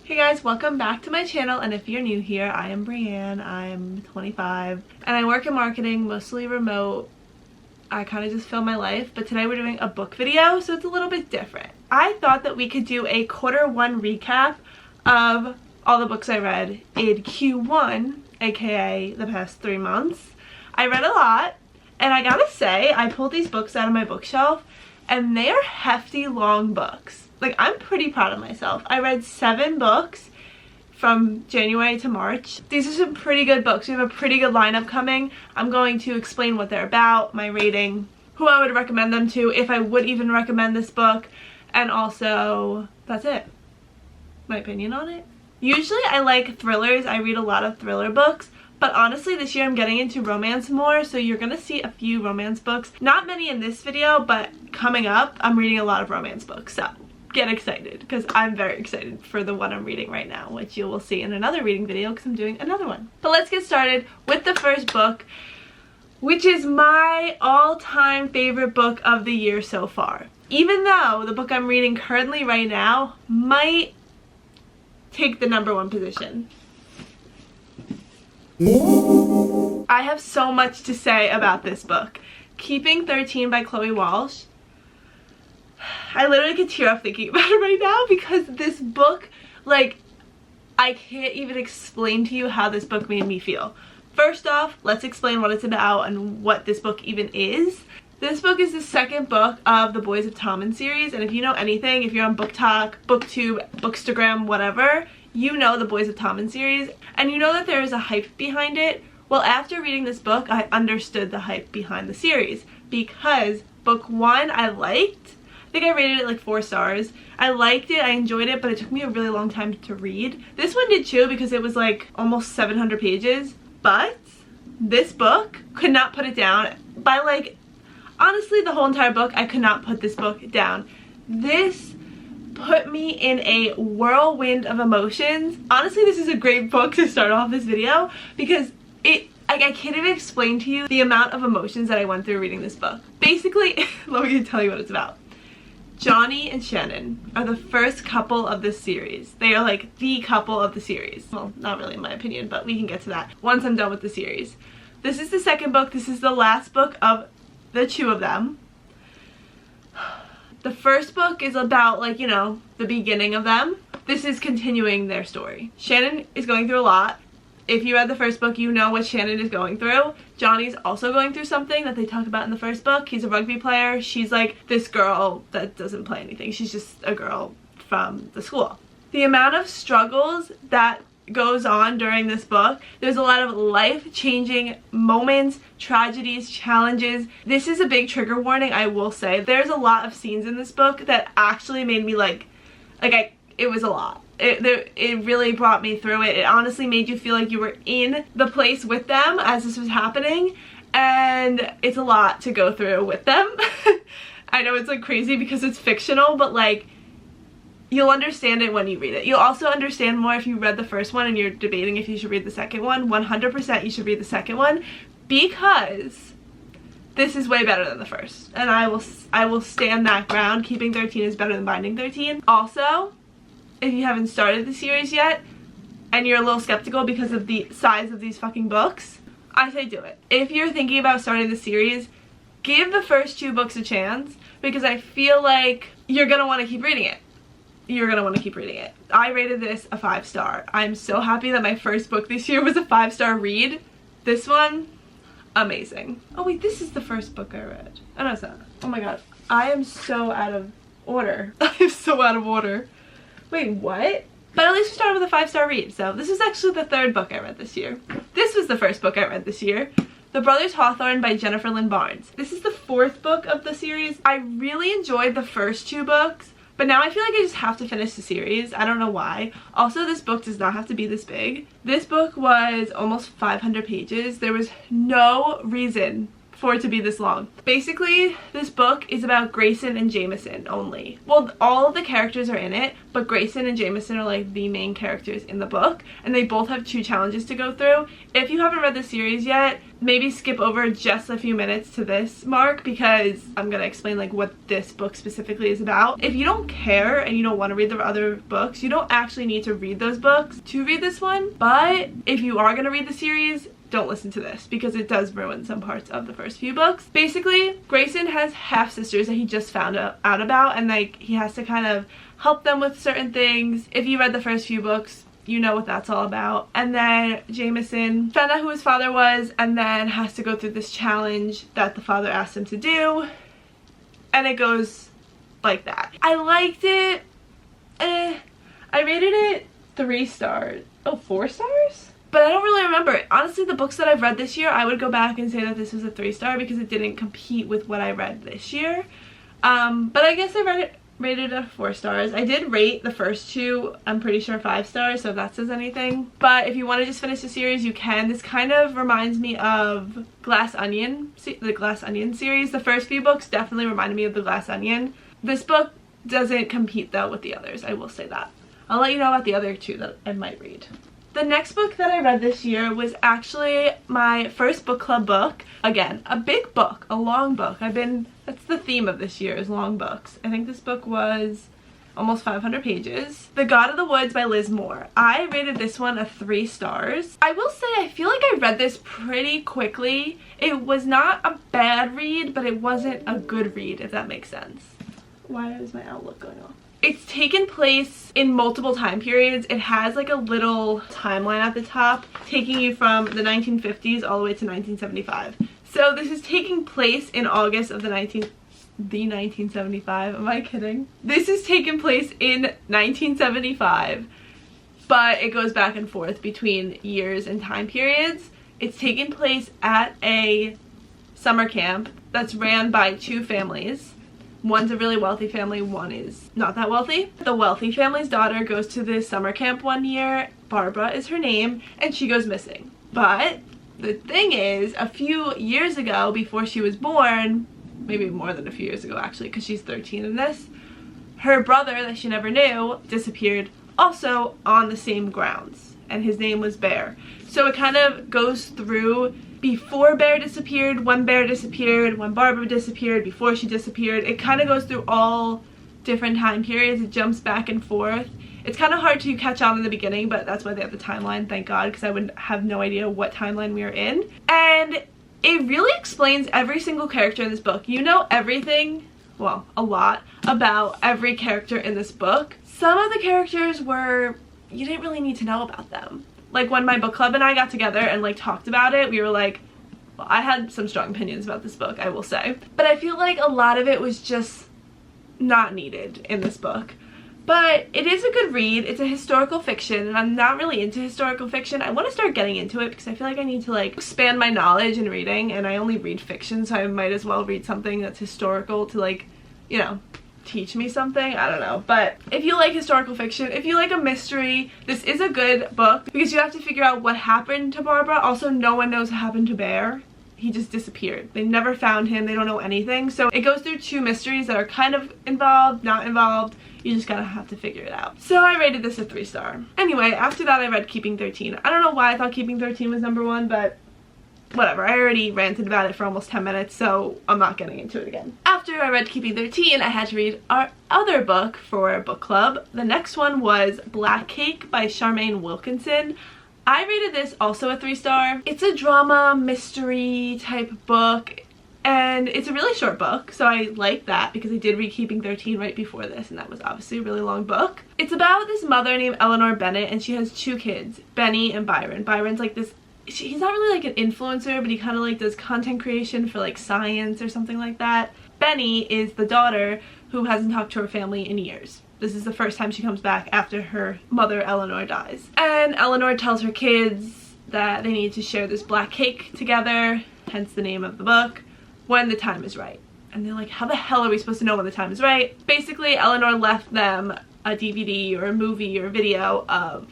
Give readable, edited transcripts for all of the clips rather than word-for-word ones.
Hey guys, welcome back to my channel, and if you're new here, I am Brienne. I'm 25 and I work in marketing, mostly remote. I kind of just film my life, but today we're doing a book video, so it's a little bit different. I thought that we could do a Q1 recap of all the books I read in Q1, aka the past 3 months. I read a lot, and I gotta say, I pulled these books out of my bookshelf, and they are hefty, long books. Like, I'm pretty proud of myself. I read 7 books from January to March. These are some pretty good books. We have a pretty good lineup coming. I'm going to explain what they're about, my rating, who I would recommend them to, if I would even recommend this book, and also, that's it. My opinion on it. Usually I like thrillers. I read a lot of thriller books, but honestly this year I'm getting into romance more, so you're gonna see a few romance books. Not many in this video, but coming up I'm reading a lot of romance books, so get excited, because I'm very excited for the one I'm reading right now, which you will see in another reading video because I'm doing another one. But let's get started with the first book, which is my all-time favorite book of the year so far. Even though the book I'm reading currently right now might take the #1 position. I have so much to say about this book. Keeping 13 by Chloe Walsh. I literally could tear up thinking about it right now, because this book, like, I can't even explain to you how this book made me feel. First off, let's explain what it's about and what this book even is. This book is the second book of the Boys of Tommen series, and if you know anything, if you're on booktok, booktube, bookstagram, whatever, you know the Boys of Tommen series, and you know that there is a hype behind it. Well, after reading this book, I understood the hype behind the series, because book 1 I liked. I think I rated it like 4 stars. I liked it, I enjoyed it, but it took me a really long time to read. This one did too, because it was like almost 700 pages, but this book, could not put it down. By like, honestly, the whole entire book, I could not put this book down. This put me in a whirlwind of emotions. Honestly, this is a great book to start off this video, because I can't even explain to you the amount of emotions that I went through reading this book. Basically, let me tell you what it's about. Johnny and Shannon are the first couple of this series. They are like the couple of the series. Well, not really in my opinion, but we can get to that once I'm done with the series. This is the second book. This is the last book of the 2 of them. The first book is about, like, you know, the beginning of them. This is continuing their story. Shannon is going through a lot. If you read the first book, you know what Shannon is going through. Johnny's also going through something that they talk about in the first book. He's a rugby player. She's like this girl that doesn't play anything. She's just a girl from the school. The amount of struggles that goes on during this book, there's a lot of life-changing moments, tragedies, challenges. This is a big trigger warning, I will say. There's a lot of scenes in this book that actually made me it was a lot. It really brought me through it. It honestly made you feel like you were in the place with them as this was happening, and it's a lot to go through with them. I know it's like crazy because it's fictional, but like, you'll understand it when you read it. You'll also understand more if you read the first one and you're debating if you should read the second one. 100% you should read the second one, because this is way better than the first, and I will stand that ground. Keeping 13 is better than Binding 13. Also, if you haven't started the series yet and you're a little skeptical because of the size of these fucking books, I say do it. If you're thinking about starting the series, give the first 2 books a chance, because I feel like you're gonna want to keep reading it. You're gonna want to keep reading it. I rated this a 5-star. I'm so happy that my first book this year was a 5-star read. This one, amazing. Oh wait, this is the first book I read. Oh no, it's not. Oh my god, I am so out of order. I'm so out of order. Wait, what? But at least we started with a 5-star read. So this is actually the 3rd book I read this year. This was the first book I read this year. The Brothers Hawthorne by Jennifer Lynn Barnes. This is the 4th book of the series. I really enjoyed the first 2 books, but now I feel like I just have to finish the series. I don't know why. Also, this book does not have to be this big. This book was almost 500 pages. There was no reason for it to be this long. Basically, this book is about Grayson and Jameson only. Well, all of the characters are in it, but Grayson and Jameson are like the main characters in the book, and they both have 2 challenges to go through. If you haven't read the series yet, maybe skip over just a few minutes to this mark, because I'm gonna explain like what this book specifically is about. If you don't care and you don't want to read the other books, you don't actually need to read those books to read this one. But if you are gonna read the series, don't listen to this because it does ruin some parts of the first few books. Basically, Grayson has half-sisters that he just found out about, and like he has to kind of help them with certain things. If you read the first few books, you know what that's all about. And then Jameson found out who his father was and then has to go through this challenge that the father asked him to do, and it goes like that. I liked it. I rated it 3 stars. Oh, 4 stars? But I don't really remember. Honestly, the books that I've read this year, I would go back and say that this was a 3-star because it didn't compete with what I read this year. But I guess I rated it 4 stars. I did rate the first 2, I'm pretty sure 5 stars, so if that says anything. But if you want to just finish the series, you can. This kind of reminds me of Glass Onion, the Glass Onion series. The first few books definitely reminded me of the Glass Onion. This book doesn't compete though with the others, I will say that. I'll let you know about the other 2 that I might read. The next book that I read this year was actually my first book club book. Again, a big book, a long book. That's the theme of this year, is long books. I think this book was almost 500 pages. The God of the Woods by Liz Moore. I rated this one a 3 stars. I will say I feel like I read this pretty quickly. It was not a bad read, but it wasn't a good read, if that makes sense. Why is my Outlook going off? It's taken place in multiple time periods. It has like a little timeline at the top taking you from the 1950s all the way to 1975. So this is taking place in August of the 1975. Am I kidding? This is taking place in 1975, but it goes back and forth between years and time periods. It's taking place at a summer camp that's ran by 2 families. One's a really wealthy family, one is not that wealthy. The wealthy family's daughter goes to this summer camp one year. Barbara is her name, and she goes missing. But the thing is, a few years ago, before she was born, maybe more than a few years ago actually, because she's 13 in this, her brother that she never knew disappeared also on the same grounds, and his name was Bear. So it kind of goes through before Bear disappeared, when Bear disappeared, when Barbara disappeared, before she disappeared. It kind of goes through all different time periods. It jumps back and forth. It's kind of hard to catch on in the beginning, but that's why they have the timeline, thank God, because I would have no idea what timeline we were in. And it really explains every single character in this book. You know everything, well, a lot, about every character in this book. Some of the characters you didn't really need to know about them. Like when my book club and I got together and like talked about it, we were like, well, I had some strong opinions about this book, I will say. But I feel like a lot of it was just not needed in this book. But it is a good read. It's a historical fiction, and I'm not really into historical fiction. I want to start getting into it because I feel like I need to like expand my knowledge in reading, and I only read fiction, so I might as well read something that's historical to like, you know, teach me something. I don't know. But if you like historical fiction, if you like a mystery, this is a good book because you have to figure out what happened to Barbara. Also, no one knows what happened to Bear. He just disappeared. They never found him. They don't know anything. So it goes through 2 mysteries that are kind of involved, not involved. You just gotta have to figure it out. So I rated this a 3 star. Anyway, after that I read Keeping 13. I don't know why I thought Keeping 13 was #1, but whatever. I already ranted about it for almost 10 minutes, so I'm not getting into it again. After I read Keeping 13, I had to read our other book for book club. The next one was Black Cake by Charmaine Wilkinson. I rated this also a 3 star. It's a drama mystery type book, and it's a really short book, so I like that because I did read Keeping 13 right before this, and that was obviously a really long book. It's about this mother named Eleanor Bennett, and she has 2 kids, Benny and Byron. Byron's like this, he's not really like an influencer, but he kind of like does content creation for like science or something like that. Benny is the daughter who hasn't talked to her family in years. This is the first time she comes back after her mother Eleanor dies. And Eleanor tells her kids that they need to share this black cake together, hence the name of the book, when the time is right. And they're like, how the hell are we supposed to know when the time is right? Basically, Eleanor left them a DVD or a movie or a video of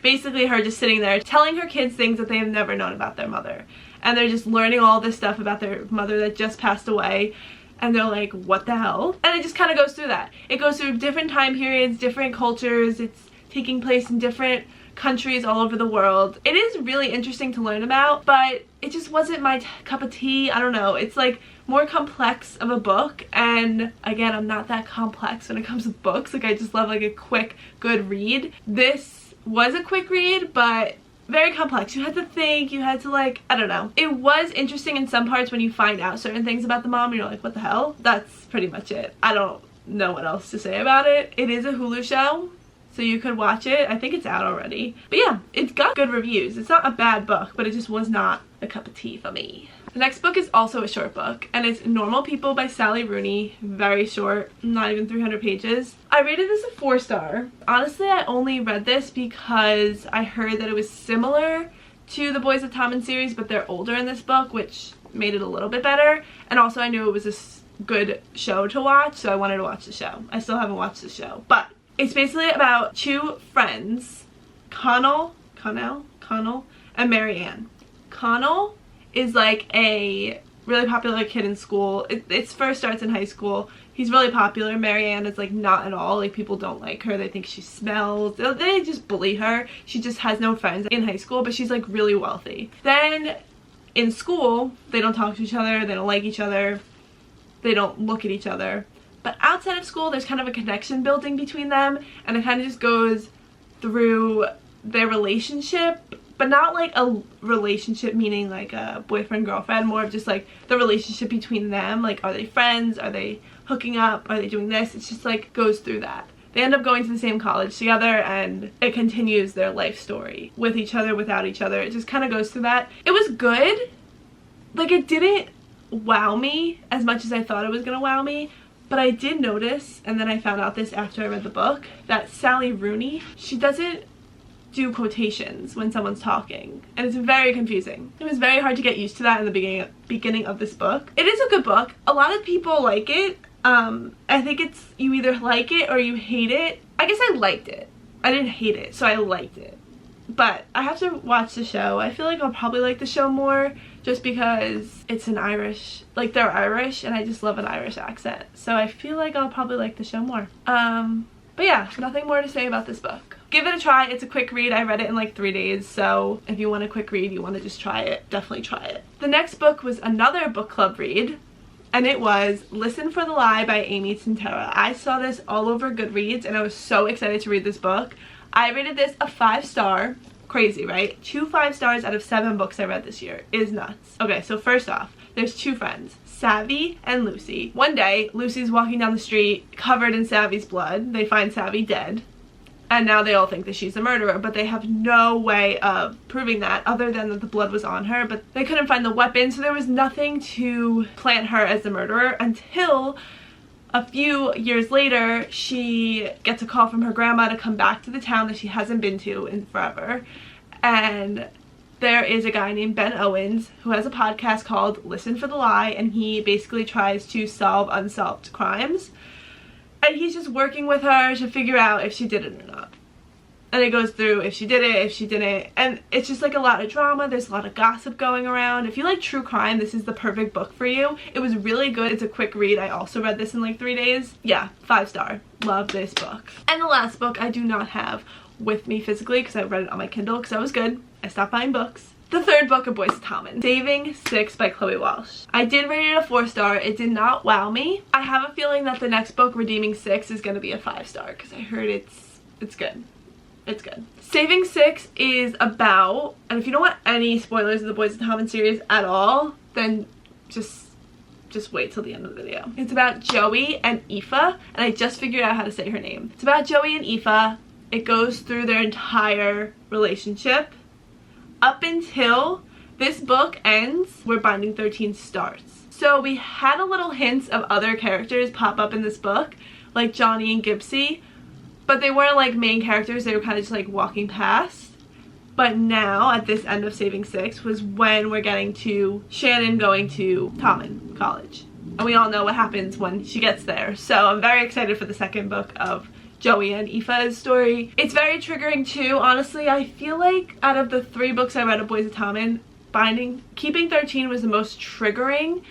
basically her just sitting there telling her kids things that they have never known about their mother. and they're just learning all this stuff about their mother that just passed away, and they're like, what the hell? And it just kind of goes through that. It goes through different time periods, different cultures. It's taking place in different countries all over the world. It is really interesting to learn about, but it just wasn't my cup of tea. I don't know. It's like more complex of a book, and again, I'm not that complex when it comes to books. Like, I just love like a quick, good read. This was a quick read, but very complex. You had to think, you had to like, I don't know. It was interesting in some parts when you find out certain things about the mom and you're like, what the hell? That's pretty much it. I don't know what else to say about it. It is a Hulu show, so you could watch it. I think it's out already. But yeah, it's got good reviews. It's not a bad book, but it just was not a cup of tea for me. The next book is also a short book, and it's Normal People by Sally Rooney. Very short, not even 300 pages. I rated this a 4-star. Honestly, I only read this because I heard that it was similar to the Boys of Tommen series, but they're older in this book, which made it a little bit better. And also I knew it was a good show to watch, so I wanted to watch the show. I still haven't watched the show, but it's basically about two friends, Connell, and Marianne. Connell is like a really popular kid in school. It first starts in high school. He's really popular. Marianne is like not at all. Like, people don't like her. They think she smells. They just bully her. She just has no friends in high school, but she's like really wealthy. Then in school, they don't talk to each other. They don't like each other. They don't look at each other. But outside of school, there's kind of a connection building between them, and it kind of just goes through their relationship, but not like a relationship meaning like a boyfriend-girlfriend, more of just like the relationship between them. Like, are they friends? Are they hooking up? Are they doing this? It's just like goes through that. They end up going to the same college together, and it continues their life story with each other, without each other. It just kind of goes through that. It was good. Like, it didn't wow me as much as I thought it was gonna wow me, but I did notice, and then I found out this after I read the book, that Sally Rooney, she doesn't do quotations when someone's talking, and it's very confusing. It was very hard to get used to that in the beginning of this book. It is a good book. A lot of people like it. I think it's, you either like it or you hate it. I guess I liked it. I didn't hate it, so I liked it. But I have to watch the show. I feel like I'll probably like the show more just because it's an Irish, like they're Irish, and I just love an Irish accent. So I feel like I'll probably like the show more. But yeah, nothing more to say about this book. Give it a try. It's a quick read. I read it in like 3 days, so if you want a quick read, you want to just try it, definitely try it. The next book was another book club read, and it was Listen for the Lie by Amy Tintera. I saw this all over Goodreads, and I was so excited to read this book. I rated this a 5-star. Crazy, right? 2 5-stars out of 7 books I read this year is nuts. Okay, so first off, there's 2 friends, Savvy and Lucy. One day, Lucy's walking down the street covered in Savvy's blood. They find Savvy dead, and now they all think that she's a murderer, but they have no way of proving that other than that the blood was on her, but they couldn't find the weapon, so there was nothing to plant her as the murderer until a few years later, she gets a call from her grandma to come back to the town that she hasn't been to in forever. And there is a guy named Ben Owens who has a podcast called Listen for the Lie, and he basically tries to solve unsolved crimes. And he's just working with her to figure out if she did it or not. And it goes through if she did it, if she didn't, and it's just like a lot of drama. There's a lot of gossip going around. If you like true crime, this is the perfect book for you. It was really good. It's a quick read. I also read this in like 3 days. Yeah, 5-star. Love this book. And the last book I do not have with me physically because I read it on my Kindle because I was good. I stopped buying books. The third book of Boys of Tommen, Saving 6 by Chloe Walsh. I did rate it a 4-star. It did not wow me. I have a feeling that the next book, Redeeming 6, is going to be a 5-star because I heard it's good. It's good. Saving 6 is about, and if you don't want any spoilers of the Boys of Tommen series at all, then just wait till the end of the video. It's about Joey and Aoife, and I just figured out how to say her name. It's about Joey and Aoife. It goes through their entire relationship up until this book ends where Binding 13 starts. So we had a little hints of other characters pop up in this book, like Johnny and Gibbsy, but they weren't like main characters. They were kind of just like walking past. But now at this end of Saving 6 was when we're getting to Shannon going to Tommen College, and we all know what happens when she gets there. So I'm very excited for the second book of Joey and Aoife's story. It's very triggering too. Honestly, I feel like out of the 3 books I read of Boys of Tommen, keeping 13 was the most triggering,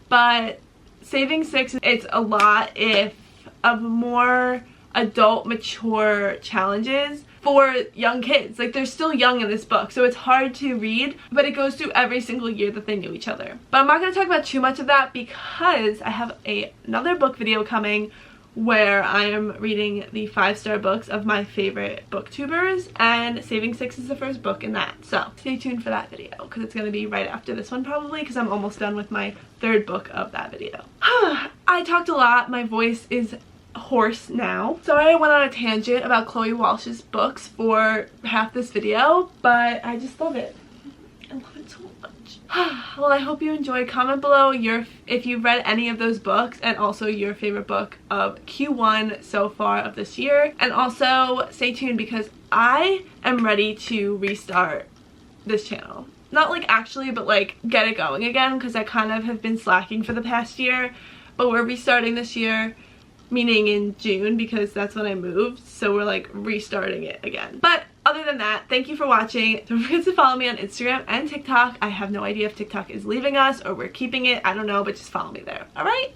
but saving 6, it's a lot of more adult, mature challenges for young kids. Like, they're still young in this book, so it's hard to read, but it goes through every single year that they knew each other. But I'm not going to talk about too much of that because I have another book video coming where I am reading the 5-star books of my favorite booktubers, and Saving 6 is the first book in that. So stay tuned for that video because it's going to be right after this one probably, because I'm almost done with my 3rd book of that video. I talked a lot. My voice is hoarse now. Sorry I went on a tangent about Chloe Walsh's books for half this video, but I just love it. I love it so much. Well, I hope you enjoyed. Comment below if you've read any of those books, and also your favorite book of Q1 so far of this year. And also stay tuned because I am ready to restart this channel. Not like actually, but like get it going again, because I kind of have been slacking for the past year. But we're restarting this year, meaning in June, because that's when I moved, so we're like restarting it again. But other than that, thank you for watching. Don't forget to follow me on Instagram and TikTok. I have no idea if TikTok is leaving us or we're keeping it, I don't know, but just follow me there, alright?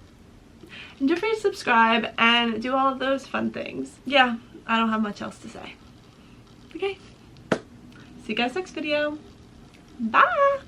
And don't forget to subscribe and do all of those fun things. Yeah, I don't have much else to say. Okay, see you guys next video. Bye!